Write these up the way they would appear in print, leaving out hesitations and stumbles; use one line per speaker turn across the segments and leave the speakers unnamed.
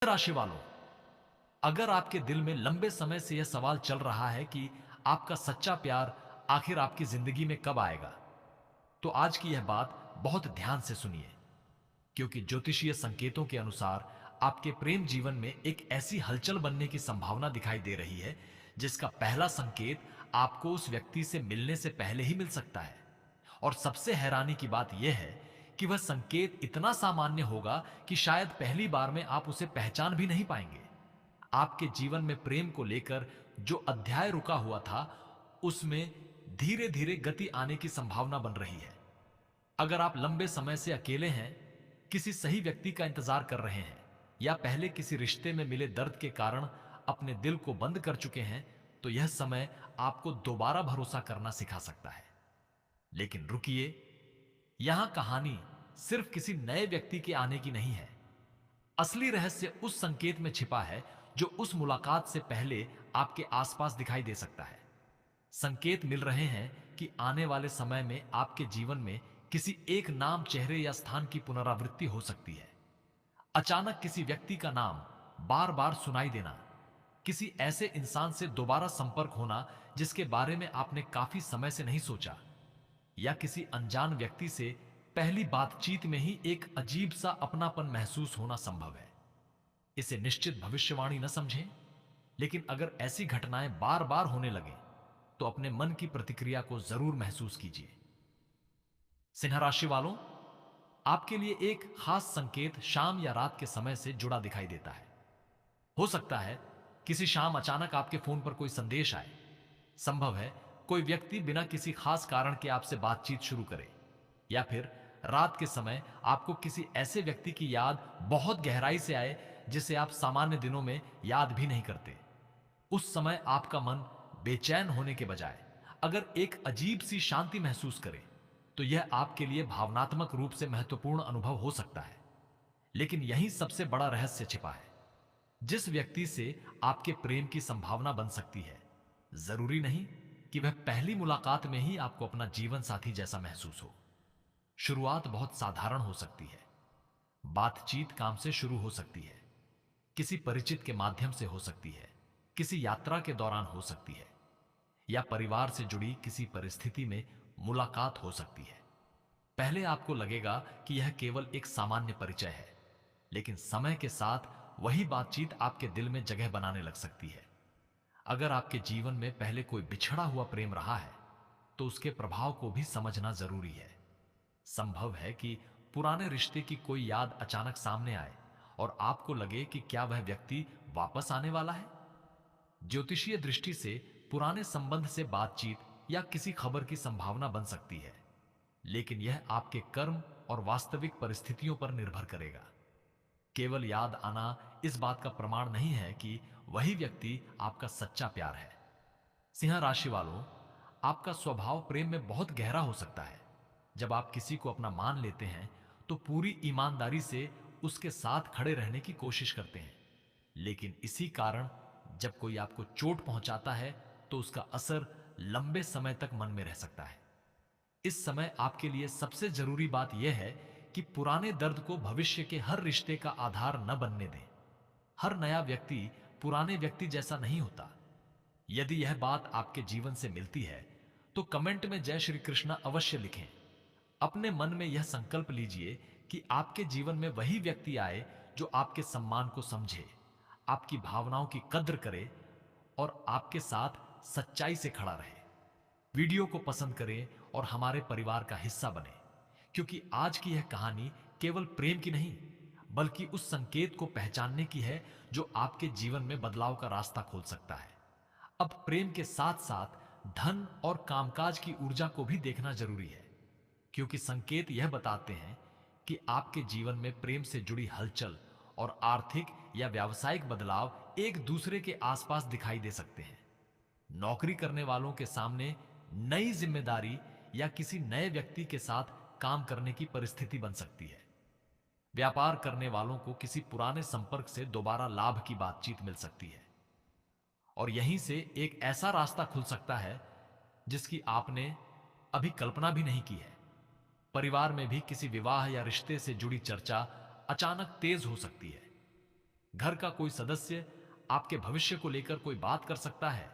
राशि वालों, अगर आपके दिल में लंबे समय से यह सवाल चल रहा है कि आपका सच्चा प्यार आखिर आपकी जिंदगी में कब आएगा, तो आज की यह बात बहुत ध्यान से सुनिए। क्योंकि ज्योतिषीय संकेतों के अनुसार आपके प्रेम जीवन में एक ऐसी हलचल बनने की संभावना दिखाई दे रही है जिसका पहला संकेत आपको उस व्यक्ति से मिलने से पहले ही मिल सकता है। और सबसे हैरानी की बात यह है कि वह संकेत इतना सामान्य होगा कि शायद पहली बार में आप उसे पहचान भी नहीं पाएंगे। आपके जीवन में प्रेम को लेकर जो अध्याय रुका हुआ था, उसमें धीरे धीरे गति आने की संभावना बन रही है। अगर आप लंबे समय से अकेले हैं, किसी सही व्यक्ति का इंतजार कर रहे हैं, या पहले किसी रिश्ते में मिले दर्द के कारण अपने दिल को बंद कर चुके हैं, तो यह समय आपको दोबारा भरोसा करना सिखा सकता है। लेकिन रुकिए, यहां कहानी सिर्फ किसी नए व्यक्ति के आने की नहीं है। असली रहस्य उस संकेत में छिपा है जो उस मुलाकात से पहले आपके आसपास दिखाई दे सकता है। संकेत मिल रहे हैं कि आने वाले समय में आपके जीवन में किसी एक नाम, चेहरे या स्थान की पुनरावृत्ति हो सकती है। अचानक किसी व्यक्ति का नाम बार बार सुनाई देना, किसी ऐसे इंसान से दोबारा संपर्क होना जिसके बारे में आपने काफी समय से नहीं सोचा, या किसी अनजान व्यक्ति से पहली बातचीत में ही एक अजीब सा अपनापन महसूस होना संभव है। इसे निश्चित भविष्यवाणी न समझें, लेकिन अगर ऐसी घटनाएं बार बार होने लगें तो अपने मन की प्रतिक्रिया को जरूर महसूस कीजिए। सिंह राशि वालों, आपके लिए एक खास संकेत शाम या रात के समय से जुड़ा दिखाई देता है। हो सकता है किसी शाम अचानक आपके फोन पर कोई संदेश आए। संभव है कोई व्यक्ति बिना किसी खास कारण के आपसे बातचीत शुरू करे, या फिर रात के समय आपको किसी ऐसे व्यक्ति की याद बहुत गहराई से आए जिसे आप सामान्य दिनों में याद भी नहीं करते। उस समय आपका मन बेचैन होने के बजाय अगर एक अजीब सी शांति महसूस करे, तो यह आपके लिए भावनात्मक रूप से महत्वपूर्ण अनुभव हो सकता है। लेकिन यही सबसे बड़ा रहस्य छिपा है। जिस व्यक्ति से आपके प्रेम की संभावना बन सकती है, जरूरी नहीं कि वह पहली मुलाकात में ही आपको अपना जीवन साथी जैसा महसूस हो। शुरुआत बहुत साधारण हो सकती है। बातचीत काम से शुरू हो सकती है, किसी परिचित के माध्यम से हो सकती है, किसी यात्रा के दौरान हो सकती है, या परिवार से जुड़ी किसी परिस्थिति में मुलाकात हो सकती है। पहले आपको लगेगा कि यह केवल एक सामान्य परिचय है, लेकिन समय के साथ वही बातचीत आपके दिल में जगह बनाने लग सकती है। अगर आपके जीवन में पहले कोई बिछड़ा हुआ प्रेम रहा है, तो उसके प्रभाव को भी समझना जरूरी है। संभव है कि पुराने रिश्ते की कोई याद अचानक सामने आए और आपको लगे कि क्या वह व्यक्ति वापस आने वाला है। ज्योतिषीय दृष्टि से पुराने संबंध से बातचीत या किसी खबर की संभावना बन सकती है, लेकिन यह आपके कर्म और वास्तविक परिस्थितियों पर निर्भर करेगा। केवल याद आना इस बात का प्रमाण नहीं है कि वही व्यक्ति आपका सच्चा प्यार है। सिंह राशि वालों, आपका स्वभाव प्रेम में बहुत गहरा हो सकता है। जब आप किसी को अपना मान लेते हैं, तो पूरी ईमानदारी से उसके साथ खड़े रहने की कोशिश करते हैं। लेकिन इसी कारण जब कोई आपको चोट पहुंचाता है, तो उसका असर लंबे समय तक मन में रह सकता है। इस समय आपके लिए सबसे जरूरी बात यह है कि पुराने दर्द को भविष्य के हर रिश्ते का आधार न बनने दें। हर नया व्यक्ति पुराने व्यक्ति जैसा नहीं होता। यदि यह बात आपके जीवन से मिलती है, तो कमेंट में जय श्री कृष्णा अवश्य लिखें। अपने मन में यह संकल्प लीजिए कि आपके जीवन में वही व्यक्ति आए जो आपके सम्मान को समझे, आपकी भावनाओं की कद्र करे और आपके साथ सच्चाई से खड़ा रहे। वीडियो को पसंद करें और हमारे परिवार का हिस्सा बने, क्योंकि आज की यह कहानी केवल प्रेम की नहीं, बल्कि उस संकेत को पहचानने की है जो आपके जीवन में बदलाव का रास्ता खोल सकता है। अब प्रेम के साथ साथ धन और कामकाज की ऊर्जा को भी देखना जरूरी है, क्योंकि संकेत यह बताते हैं कि आपके जीवन में प्रेम से जुड़ी हलचल और आर्थिक या व्यावसायिक बदलाव एक दूसरे के आसपास दिखाई दे सकते हैं। नौकरी करने वालों के सामने नई जिम्मेदारी या किसी नए व्यक्ति के साथ काम करने की परिस्थिति बन सकती है। व्यापार करने वालों को किसी पुराने संपर्क से दोबारा लाभ की बातचीत मिल सकती है, और यहीं से एक ऐसा रास्ता खुल सकता है जिसकी आपने अभी कल्पना भी नहीं की है। परिवार में भी किसी विवाह या रिश्ते से जुड़ी चर्चा अचानक तेज हो सकती है। घर का कोई सदस्य आपके भविष्य को लेकर कोई बात कर सकता है,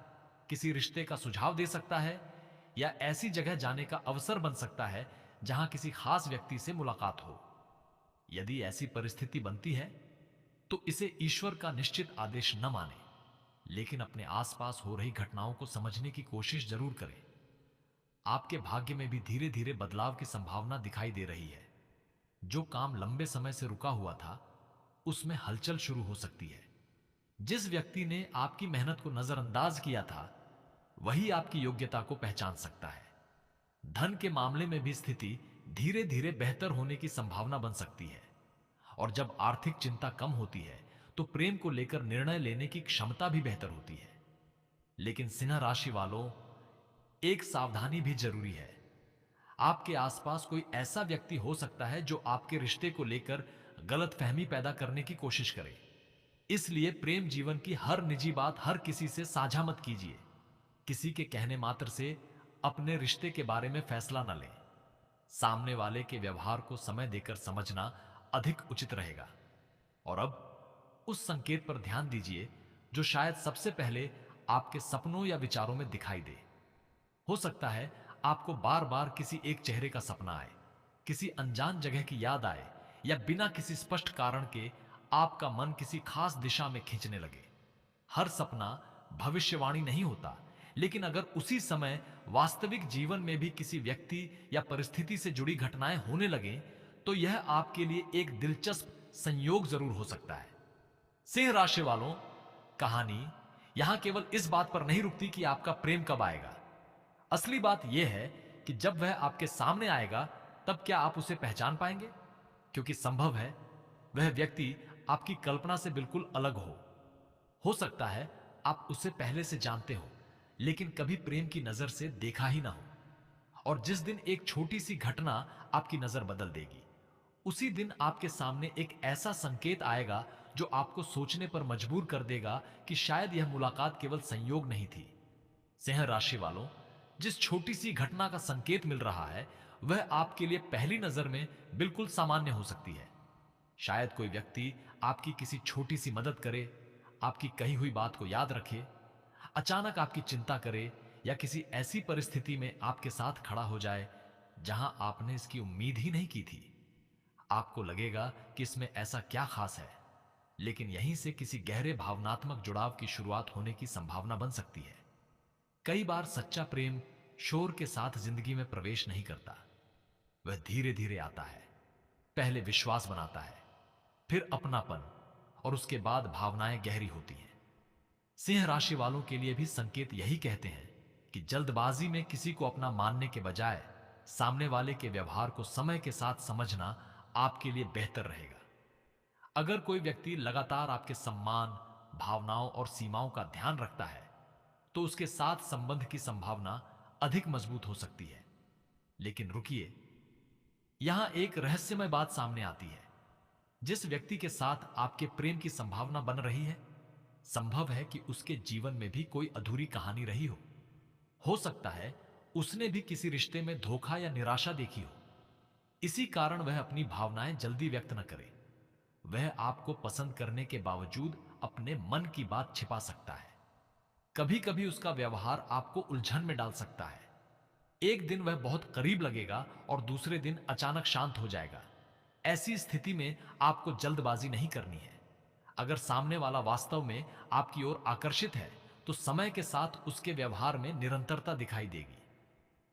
किसी रिश्ते का सुझाव दे सकता है, या ऐसी जगह जाने का अवसर बन सकता है जहां किसी खास व्यक्ति से मुलाकात हो। यदि ऐसी परिस्थिति बनती है तो इसे ईश्वर का निश्चित आदेश न माने, लेकिन अपने आसपास हो रही घटनाओं को समझने की कोशिश जरूर करें। आपके भाग्य में भी धीरे धीरे बदलाव की संभावना दिखाई दे रही है। जो काम लंबे समय से रुका हुआ था, उसमें हलचल शुरू हो सकती है। जिस व्यक्ति ने आपकी मेहनत को नजरअंदाज किया था, वही आपकी योग्यता को पहचान सकता है। धन के मामले में भी स्थिति धीरे धीरे बेहतर होने की संभावना बन सकती है। और जब आर्थिक चिंता कम होती है, तो प्रेम को लेकर निर्णय लेने की क्षमता भी बेहतर होती है। लेकिन सिंह राशि वालों, एक सावधानी भी जरूरी है। आपके आसपास कोई ऐसा व्यक्ति हो सकता है जो आपके रिश्ते को लेकर गलतफहमी पैदा करने की कोशिश करे। इसलिए प्रेम जीवन की हर निजी बात हर किसी से साझा मत कीजिए। किसी के कहने मात्र से अपने रिश्ते के बारे में फैसला न लें। सामने वाले के व्यवहार को समय देकर समझना अधिक उचित रहेगा। और अब उस संकेत पर ध्यान दीजिए जो शायद सबसे पहले आपके सपनों या विचारों में दिखाई दे। हो सकता है आपको बार बार किसी एक चेहरे का सपना आए, किसी अनजान जगह की याद आए, या बिना किसी स्पष्ट कारण के आपका मन किसी खास दिशा में खींचने लगे। हर सपना भविष्यवाणी नहीं होता, लेकिन अगर उसी समय वास्तविक जीवन में भी किसी व्यक्ति या परिस्थिति से जुड़ी घटनाएं होने लगें, तो यह आपके लिए एक दिलचस्प संयोग जरूर हो सकता है। सिंह राशि वालों, कहानी यहां केवल इस बात पर नहीं रुकती कि आपका प्रेम कब आएगा। असली बात यह है कि जब वह आपके सामने आएगा, तब क्या आप उसे पहचान पाएंगे? क्योंकि संभव है वह व्यक्ति आपकी कल्पना से बिल्कुल अलग हो सकता है आप उसे पहले से जानते हो, लेकिन कभी प्रेम की नजर से देखा ही ना हो। और जिस दिन एक छोटी सी घटना आपकी नजर बदल देगी, उसी दिन आपके सामने एक ऐसा संकेत आएगा जो आपको सोचने पर मजबूर कर देगा कि शायद यह मुलाकात केवल संयोग नहीं थी। सिंह राशि वालों, जिस छोटी सी घटना का संकेत मिल रहा है, वह आपके लिए पहली नजर में बिल्कुल सामान्य हो सकती है। शायद कोई व्यक्ति आपकी किसी छोटी सी मदद करे, आपकी कही हुई बात को याद रखे, अचानक आपकी चिंता करे, या किसी ऐसी परिस्थिति में आपके साथ खड़ा हो जाए जहां आपने इसकी उम्मीद ही नहीं की थी। आपको लगेगा कि इसमें ऐसा क्या खास है, लेकिन यहीं से किसी गहरे भावनात्मक जुड़ाव की शुरुआत होने की संभावना बन सकती है। कई बार सच्चा प्रेम शोर के साथ जिंदगी में प्रवेश नहीं करता। वह धीरे धीरे आता है। पहले विश्वास बनाता है, फिर अपनापन, और उसके बाद भावनाएं गहरी होती हैं। सिंह राशि वालों के लिए भी संकेत यही कहते हैं कि जल्दबाजी में किसी को अपना मानने के बजाय सामने वाले के व्यवहार को समय के साथ समझना आपके लिए बेहतर रहेगा। अगर कोई व्यक्ति लगातार आपके सम्मान, भावनाओं और सीमाओं का ध्यान रखता है, तो उसके साथ संबंध की संभावना अधिक मजबूत हो सकती है। लेकिन रुकिए, यहां एक रहस्यमय बात सामने आती है। जिस व्यक्ति के साथ आपके प्रेम की संभावना बन रही है, संभव है कि उसके जीवन में भी कोई अधूरी कहानी रही हो सकता है उसने भी किसी रिश्ते में धोखा या निराशा देखी हो। इसी कारण वह अपनी भावनाएं जल्दी व्यक्त न करे। वह आपको पसंद करने के बावजूद अपने मन की बात छिपा सकता है। कभी कभी उसका व्यवहार आपको उलझन में डाल सकता है। एक दिन वह बहुत करीब लगेगा और दूसरे दिन अचानक शांत हो जाएगा। ऐसी स्थिति में आपको जल्दबाजी नहीं करनी है। अगर सामने वाला वास्तव में आपकी ओर आकर्षित है, तो समय के साथ उसके व्यवहार में निरंतरता दिखाई देगी।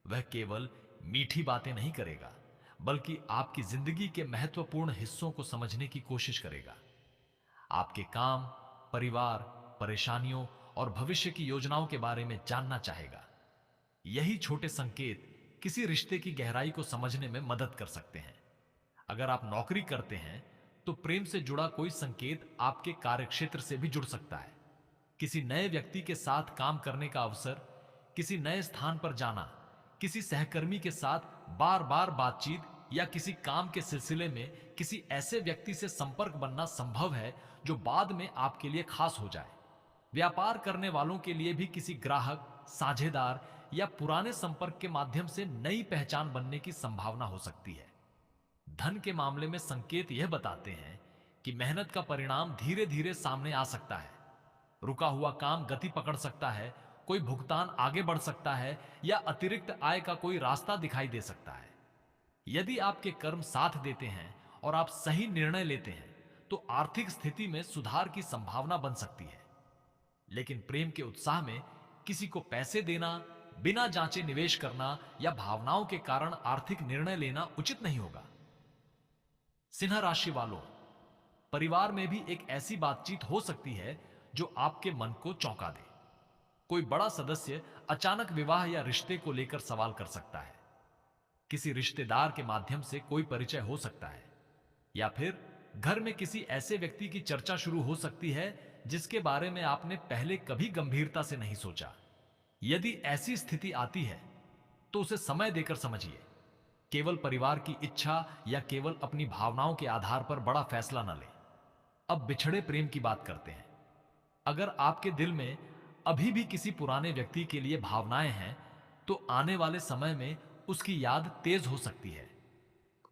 वह केवल मीठी बातें नहीं करेगा, बल्कि आपकी जिंदगी के महत्वपूर्ण हिस्सों को समझने की कोशिश करेगा। आपके काम, परिवार, परेशानियों और भविष्य की योजनाओं के बारे में जानना चाहेगा। यही छोटे संकेत किसी रिश्ते की गहराई को समझने में मदद कर सकते हैं। अगर आप नौकरी करते हैं, तो प्रेम से जुड़ा कोई संकेत आपके कार्यक्षेत्र से भी जुड़ सकता है। किसी नए व्यक्ति के साथ काम करने का अवसर, किसी नए स्थान पर जाना, किसी सहकर्मी के साथ बार बार बातचीत, या किसी काम के सिलसिले में किसी ऐसे व्यक्ति से संपर्क बनना संभव है जो बाद में आपके लिए खास हो जाए। व्यापार करने वालों के लिए भी किसी ग्राहक, साझेदार या पुराने संपर्क के माध्यम से नई पहचान बनने की संभावना हो सकती है। धन के मामले में संकेत यह बताते हैं कि मेहनत का परिणाम धीरे धीरे सामने आ सकता है, रुका हुआ काम गति पकड़ सकता है, कोई भुगतान आगे बढ़ सकता है या अतिरिक्त आय का कोई रास्ता दिखाई दे सकता है। यदि आपके कर्म साथ देते हैं और आप सही निर्णय लेते हैं तो आर्थिक स्थिति में सुधार की संभावना बन सकती है। लेकिन प्रेम के उत्साह में किसी को पैसे देना, बिना जांचे निवेश करना या भावनाओं के कारण आर्थिक निर्णय लेना उचित नहीं होगा। सिंह राशि वालों, परिवार में भी एक ऐसी बातचीत हो सकती है जो आपके मन को चौंका दे। कोई बड़ा सदस्य अचानक विवाह या रिश्ते को लेकर सवाल कर सकता है। किसी रिश्तेदार के माध्यम से कोई परिचय हो सकता है या फिर घर में किसी ऐसे व्यक्ति की चर्चा शुरू हो सकती है जिसके बारे में आपने पहले कभी गंभीरता से नहीं सोचा। यदि ऐसी स्थिति आती है तो उसे समय देकर समझिए। केवल परिवार की इच्छा या केवल अपनी भावनाओं के आधार पर बड़ा फैसला न लें। अब बिछड़े प्रेम की बात करते हैं। अगर आपके दिल में अभी भी किसी पुराने व्यक्ति के लिए भावनाएं हैं तो आने वाले समय में उसकी याद तेज हो सकती है।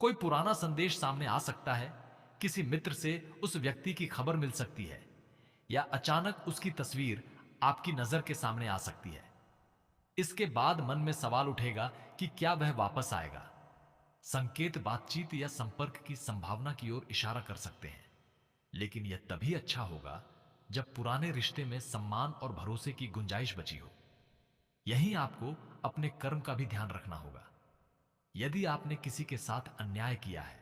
कोई पुराना संदेश सामने आ सकता है, किसी मित्र से उस व्यक्ति की खबर मिल सकती है या अचानक उसकी तस्वीर आपकी नजर के सामने आ सकती है। इसके बाद मन में सवाल उठेगा कि क्या वह वापस आएगा। संकेत बातचीत या संपर्क की संभावना की ओर इशारा कर सकते हैं, लेकिन यह तभी अच्छा होगा जब पुराने रिश्ते में सम्मान और भरोसे की गुंजाइश बची हो। यहीं आपको अपने कर्म का भी ध्यान रखना होगा। यदि आपने किसी के साथ अन्याय किया है,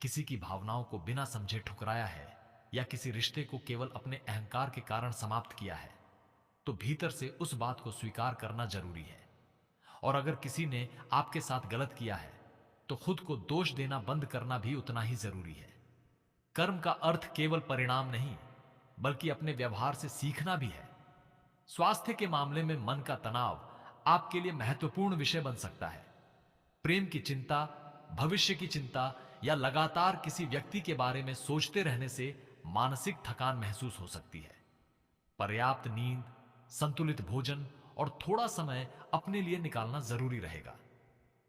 किसी की भावनाओं को बिना समझे ठुकराया है या किसी रिश्ते को केवल अपने अहंकार के कारण समाप्त किया है, तो भीतर से उस बात को स्वीकार करना जरूरी है। और अगर किसी ने आपके साथ गलत किया है तो खुद को दोष देना बंद करना भी उतना ही जरूरी है। कर्म का अर्थ केवल परिणाम नहीं, बल्कि अपने व्यवहार से सीखना भी है। स्वास्थ्य के मामले में मन का तनाव आपके लिए महत्वपूर्ण विषय बन सकता है। प्रेम की चिंता, भविष्य की चिंता या लगातार किसी व्यक्ति के बारे में सोचते रहने से मानसिक थकान महसूस हो सकती है। पर्याप्त नींद, संतुलित भोजन और थोड़ा समय अपने लिए निकालना जरूरी रहेगा।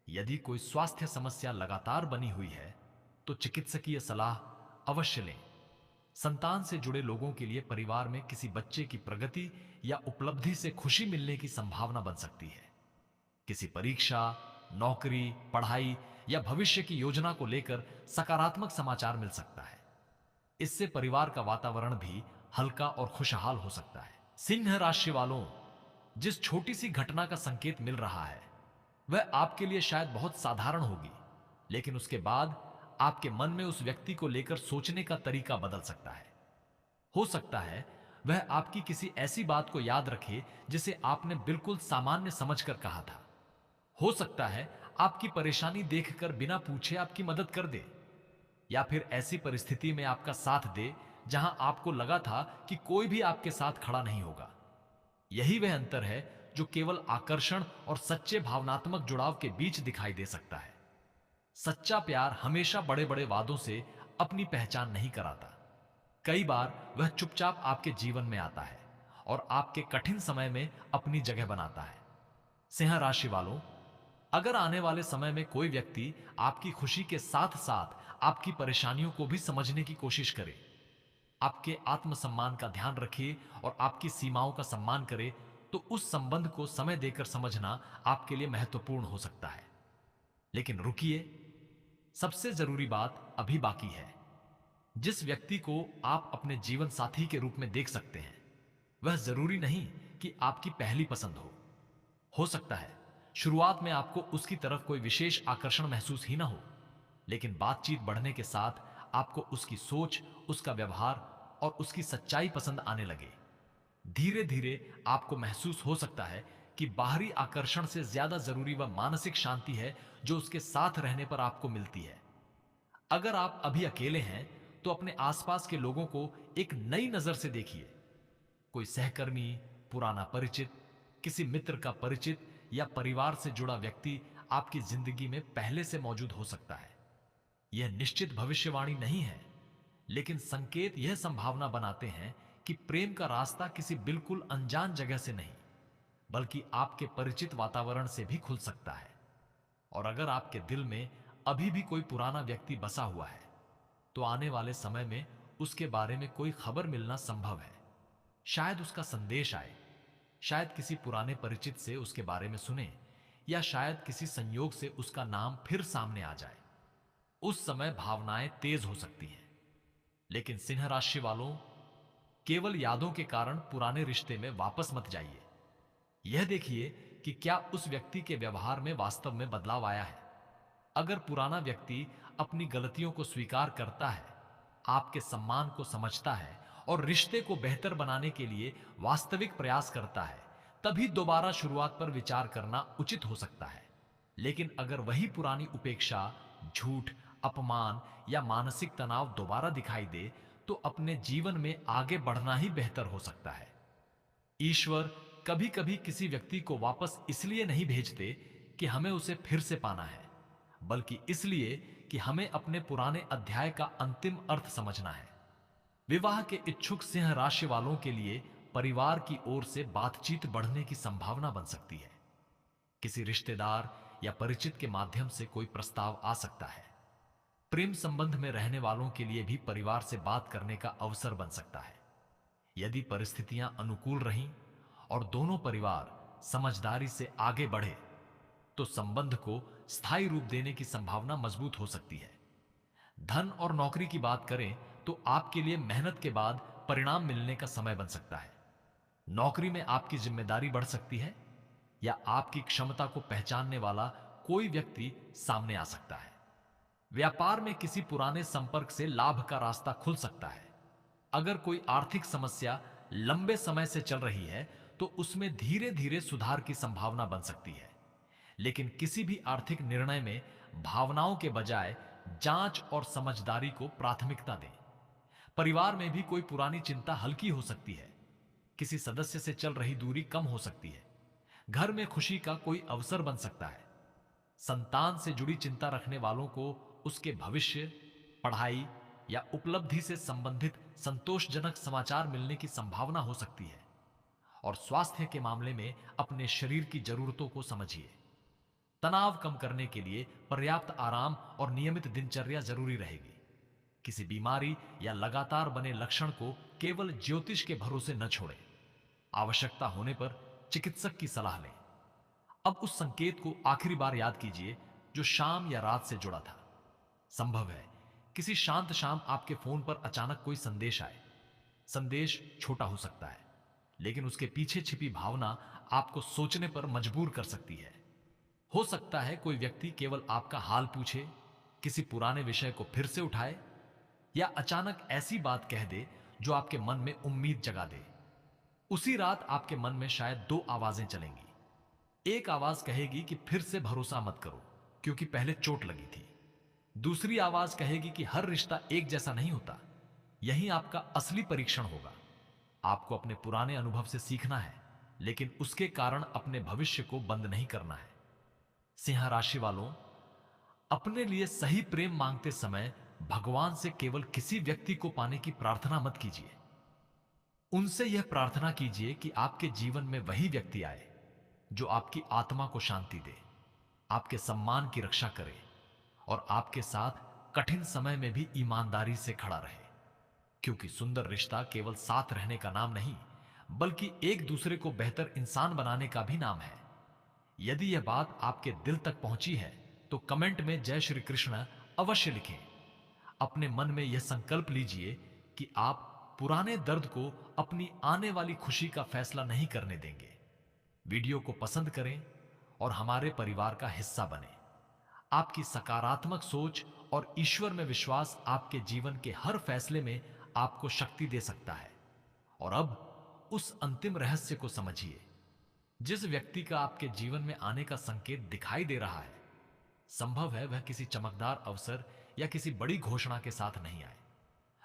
यदि कोई स्वास्थ्य समस्या लगातार बनी हुई है तो चिकित्सकीय सलाह अवश्य लें। संतान से जुड़े लोगों के लिए परिवार में किसी बच्चे की प्रगति या उपलब्धि से खुशी मिलने की संभावना बन सकती है। किसी परीक्षा, नौकरी, पढ़ाई या भविष्य की योजना को लेकर सकारात्मक समाचार मिल सकता है। इससे परिवार का वातावरण भी हल्का और खुशहाल हो सकता है। सिंह राशि वालों, जिस छोटी सी घटना का संकेत मिल रहा है वह आपके लिए शायद बहुत साधारण होगी, लेकिन उसके बाद आपके मन में उस व्यक्ति को लेकर सोचने का तरीका बदल सकता है। हो सकता है वह आपकी किसी ऐसी बात को याद रखे जिसे आपने बिल्कुल सामान्य समझकर कहा था। हो सकता है आपकी परेशानी देखकर बिना पूछे आपकी मदद कर दे, या फिर ऐसी परिस्थिति में आपका साथ दे जहां आपको लगा था कि कोई भी आपके साथ खड़ा नहीं होगा। यही वह अंतर है जो केवल आकर्षण और सच्चे भावनात्मक जुड़ाव के बीच दिखाई दे सकता है। सच्चा प्यार हमेशा बड़े बड़े वादों से अपनी पहचान नहीं कराता। कई बार वह चुपचाप आपके जीवन में आता है और आपके कठिन समय में अपनी जगह बनाता है। सिंह राशि वालों, अगर आने वाले समय में कोई व्यक्ति आपकी खुशी के साथ साथ आपकी परेशानियों को भी समझने की कोशिश करे, आपके आत्मसम्मान का ध्यान रखे और आपकी सीमाओं का सम्मान करे, तो उस संबंध को समय देकर समझना आपके लिए महत्वपूर्ण हो सकता है। लेकिन रुकिए, सबसे जरूरी बात अभी बाकी है। जिस व्यक्ति को आप अपने जीवन साथी के रूप में देख सकते हैं वह जरूरी नहीं कि आपकी पहली पसंद हो सकता है शुरुआत में आपको उसकी तरफ कोई विशेष आकर्षण महसूस ही ना हो, लेकिन बातचीत बढ़ने के साथ आपको उसकी सोच, उसका व्यवहार और उसकी सच्चाई पसंद आने लगे। धीरे धीरे आपको महसूस हो सकता है कि बाहरी आकर्षण से ज्यादा जरूरी वह मानसिक शांति है जो उसके साथ रहने पर आपको मिलती है। अगर आप अभी अकेले हैं तो अपने आसपास के लोगों को एक नई नजर से देखिए। कोई सहकर्मी, पुराना परिचित, किसी मित्र का परिचित या परिवार से जुड़ा व्यक्ति आपकी जिंदगी में पहले से मौजूद हो सकता है। यह निश्चित भविष्यवाणी नहीं है, लेकिन संकेत यह संभावना बनाते हैं कि प्रेम का रास्ता किसी बिल्कुल अनजान जगह से नहीं, बल्कि आपके परिचित वातावरण से भी खुल सकता है। और अगर आपके दिल में अभी भी कोई पुराना व्यक्ति बसा हुआ है, तो आने वाले समय में उसके बारे में कोई खबर मिलना संभव है। शायद उसका संदेश आए, शायद किसी पुराने परिचित से उसके बारे में सुने, या शायद किसी संयोग से उसका नाम फिर सामने आ जाए। उस समय भावनाएं तेज हो सकती हैं। लेकिन सिंह राशि वालों, केवल यादों के कारण पुराने रिश्ते में वापस मत जाइए। यह देखिए कि क्या उस व्यक्ति के व्यवहार में वास्तव में बदलाव आया है। अगर पुराना व्यक्ति अपनी गलतियों को स्वीकार करता है, आपके सम्मान को समझता है और रिश्ते को बेहतर बनाने के लिए वास्तविक प्रयास करता है, तभी दोबारा शुरुआत पर विचार करना उचित हो सकता है। लेकिन अगर वही पुरानी उपेक्षा, झूठ, अपमान या मानसिक तनाव दोबारा दिखाई दे, तो अपने जीवन में आगे बढ़ना ही बेहतर हो सकता है। ईश्वर कभी कभी किसी व्यक्ति को वापस इसलिए नहीं भेजते कि हमें उसे फिर से पाना है, बल्कि इसलिए कि हमें अपने पुराने अध्याय का अंतिम अर्थ समझना है। विवाह के इच्छुक सिंह राशि वालों के लिए परिवार की ओर से बातचीत बढ़ने की संभावना बन सकती है। किसी रिश्तेदार या परिचित के माध्यम से कोई प्रस्ताव आ सकता है। प्रेम संबंध में रहने वालों के लिए भी परिवार से बात करने का अवसर बन सकता है। यदि परिस्थितियां अनुकूल रहीं और दोनों परिवार समझदारी से आगे बढ़े, तो संबंध को स्थायी रूप देने की संभावना मजबूत हो सकती है। धन और नौकरी की बात करें तो आपके लिए मेहनत के बाद परिणाम मिलने का समय बन सकता है। नौकरी में आपकी जिम्मेदारी बढ़ सकती है, या आपकी क्षमता को पहचानने वाला कोई व्यक्ति सामने आ सकता है। व्यापार में किसी पुराने संपर्क से लाभ का रास्ता खुल सकता है। अगर कोई आर्थिक समस्या लंबे समय से चल रही है, तो उसमें धीरे धीरे सुधार की संभावना बन सकती है। लेकिन किसी भी आर्थिक निर्णय में भावनाओं के बजाय जांच और समझदारी को प्राथमिकता दें। परिवार में भी कोई पुरानी चिंता हल्की हो सकती है। किसी सदस्य से चल रही दूरी कम हो सकती है। घर में खुशी का कोई अवसर बन सकता है। संतान से जुड़ी चिंता रखने वालों को उसके भविष्य, पढ़ाई या उपलब्धि से संबंधित संतोषजनक समाचार मिलने की संभावना हो सकती है। और स्वास्थ्य के मामले में अपने शरीर की जरूरतों को समझिए। तनाव कम करने के लिए पर्याप्त आराम और नियमित दिनचर्या जरूरी रहेगी। किसी बीमारी या लगातार बने लक्षण को केवल ज्योतिष के भरोसे न छोड़ें। आवश्यकता होने पर चिकित्सक की सलाह लें। अब उस संकेत को आखिरी बार याद कीजिए जो शाम या रात से जुड़ा था। संभव है किसी शांत शाम आपके फोन पर अचानक कोई संदेश आए। संदेश छोटा हो सकता है, लेकिन उसके पीछे छिपी भावना आपको सोचने पर मजबूर कर सकती है। हो सकता है कोई व्यक्ति केवल आपका हाल पूछे, किसी पुराने विषय को फिर से उठाए, या अचानक ऐसी बात कह दे जो आपके मन में उम्मीद जगा दे। उसी रात आपके मन में शायद दो आवाजें चलेंगी। एक आवाज कहेगी कि फिर से भरोसा मत करो, क्योंकि पहले चोट लगी थी। दूसरी आवाज कहेगी कि हर रिश्ता एक जैसा नहीं होता। यही आपका असली परीक्षण होगा। आपको अपने पुराने अनुभव से सीखना है, लेकिन उसके कारण अपने भविष्य को बंद नहीं करना है। सिंह राशि वालों, अपने लिए सही प्रेम मांगते समय भगवान से केवल किसी व्यक्ति को पाने की प्रार्थना मत कीजिए। उनसे यह प्रार्थना कीजिए कि आपके जीवन में वही व्यक्ति आए जो आपकी आत्मा को शांति दे, आपके सम्मान की रक्षा करे और आपके साथ कठिन समय में भी ईमानदारी से खड़ा रहे। क्योंकि सुंदर रिश्ता केवल साथ रहने का नाम नहीं, बल्कि एक दूसरे को बेहतर इंसान बनाने का भी नाम है। यदि यह बात आपके दिल तक पहुंची है, तो कमेंट में जय श्री कृष्ण अवश्य लिखें। अपने मन में यह संकल्प लीजिए कि आप पुराने दर्द को अपनी आने वाली खुशी का फैसला नहीं करने देंगे। वीडियो को पसंद करें और हमारे परिवार का हिस्सा बने। आपकी सकारात्मक सोच और ईश्वर में विश्वास आपके जीवन के हर फैसले में आपको शक्ति दे सकता है। और अब उस अंतिम रहस्य को समझिए। जिस व्यक्ति का आपके जीवन में आने का संकेत दिखाई दे रहा है, संभव है वह किसी चमकदार अवसर या किसी बड़ी घोषणा के साथ नहीं आए।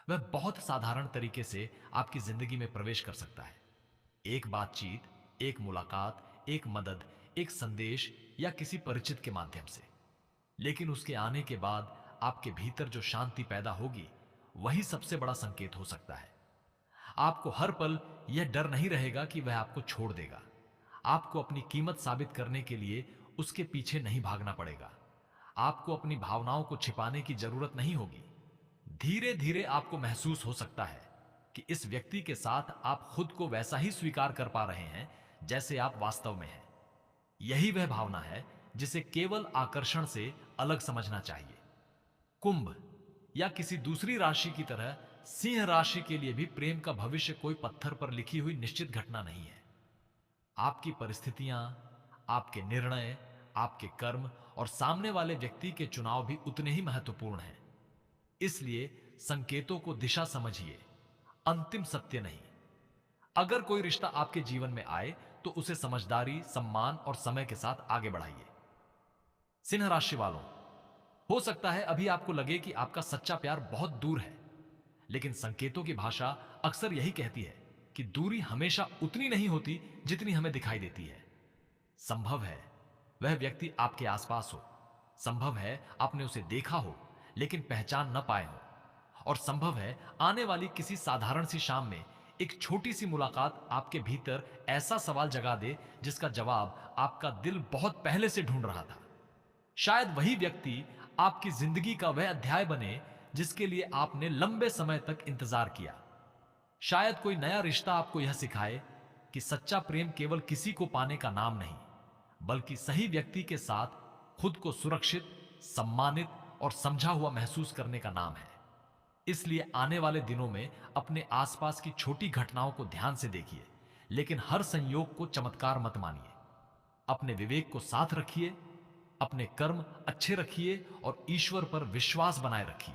वह बहुत साधारण तरीके से आपकी जिंदगी में प्रवेश कर सकता है। एक बातचीत, एक मुलाकात, एक मदद, एक संदेश या किसी परिचित के माध्यम से। लेकिन उसके आने के बाद आपके भीतर जो शांति पैदा होगी, वही सबसे बड़ा संकेत हो सकता है। आपको हर पल यह डर नहीं रहेगा कि वह आपको छोड़ देगा। आपको अपनी कीमत साबित करने के लिए उसके पीछे नहीं भागना पड़ेगा। आपको अपनी भावनाओं को छिपाने की जरूरत नहीं होगी। धीरे धीरे आपको महसूस हो सकता है कि इस व्यक्ति के साथ आप खुद को वैसा ही स्वीकार कर पा रहे हैं जैसे आप वास्तव में हैं। यही वह भावना है जिसे केवल आकर्षण से अलग समझना चाहिए। कुंभ या किसी दूसरी राशि की तरह सिंह राशि के लिए भी प्रेम का भविष्य कोई पत्थर पर लिखी हुई निश्चित घटना नहीं है। आपकी परिस्थितियां, आपके निर्णय, आपके कर्म और सामने वाले व्यक्ति के चुनाव भी उतने ही महत्वपूर्ण हैं। इसलिए संकेतों को दिशा समझिए, अंतिम सत्य नहीं। अगर कोई रिश्ता आपके जीवन में आए तो उसे समझदारी, सम्मान और समय के साथ आगे बढ़ाइए। सिंह राशि वालों, हो सकता है अभी आपको लगे कि आपका सच्चा प्यार बहुत दूर है, लेकिन संकेतों की भाषा अक्सर यही कहती है कि दूरी हमेशा उतनी नहीं होती जितनी हमें दिखाई देती है। संभव है वह व्यक्ति आपके आसपास हो, संभव है आपने उसे देखा हो लेकिन पहचान न पाए हो, और संभव है आने वाली किसी साधारण सी शाम में एक छोटी सी मुलाकात आपके भीतर ऐसा सवाल जगा दे जिसका जवाब आपका दिल बहुत पहले से ढूंढ रहा था। शायद वही व्यक्ति आपकी जिंदगी का वह अध्याय बने जिसके लिए आपने लंबे समय तक इंतजार किया। शायद कोई नया रिश्ता आपको यह सिखाए कि सच्चा प्रेम केवल किसी को पाने का नाम नहीं, बल्कि सही व्यक्ति के साथ खुद को सुरक्षित, सम्मानित और समझा हुआ महसूस करने का नाम है। इसलिए आने वाले दिनों में अपने आसपास की छोटी घटनाओं को ध्यान से देखिए, लेकिन हर संयोग को चमत्कार मत मानिए। अपने विवेक को साथ रखिए, अपने कर्म अच्छे रखिए और ईश्वर पर विश्वास बनाए रखिए,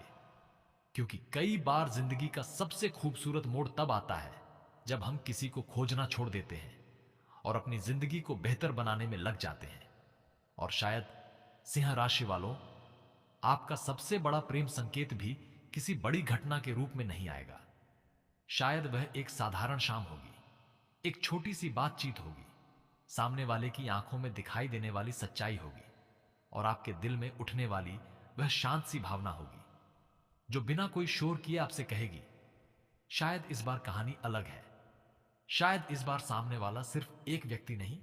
क्योंकि कई बार जिंदगी का सबसे खूबसूरत मोड़ तब आता है जब हम किसी को खोजना छोड़ देते हैं और अपनी जिंदगी को बेहतर बनाने में लग जाते हैं। और शायद सिंह राशि वालों, आपका सबसे बड़ा प्रेम संकेत भी किसी बड़ी घटना के रूप में नहीं आएगा। शायद वह एक साधारण शाम होगी, एक छोटी सी बातचीत होगी, सामने वाले की आंखों में दिखाई देने वाली सच्चाई होगी और आपके दिल में उठने वाली वह शांत सी भावना होगी जो बिना कोई शोर किए आपसे कहेगी, शायद इस बार कहानी अलग है। शायद इस बार सामने वाला सिर्फ एक व्यक्ति नहीं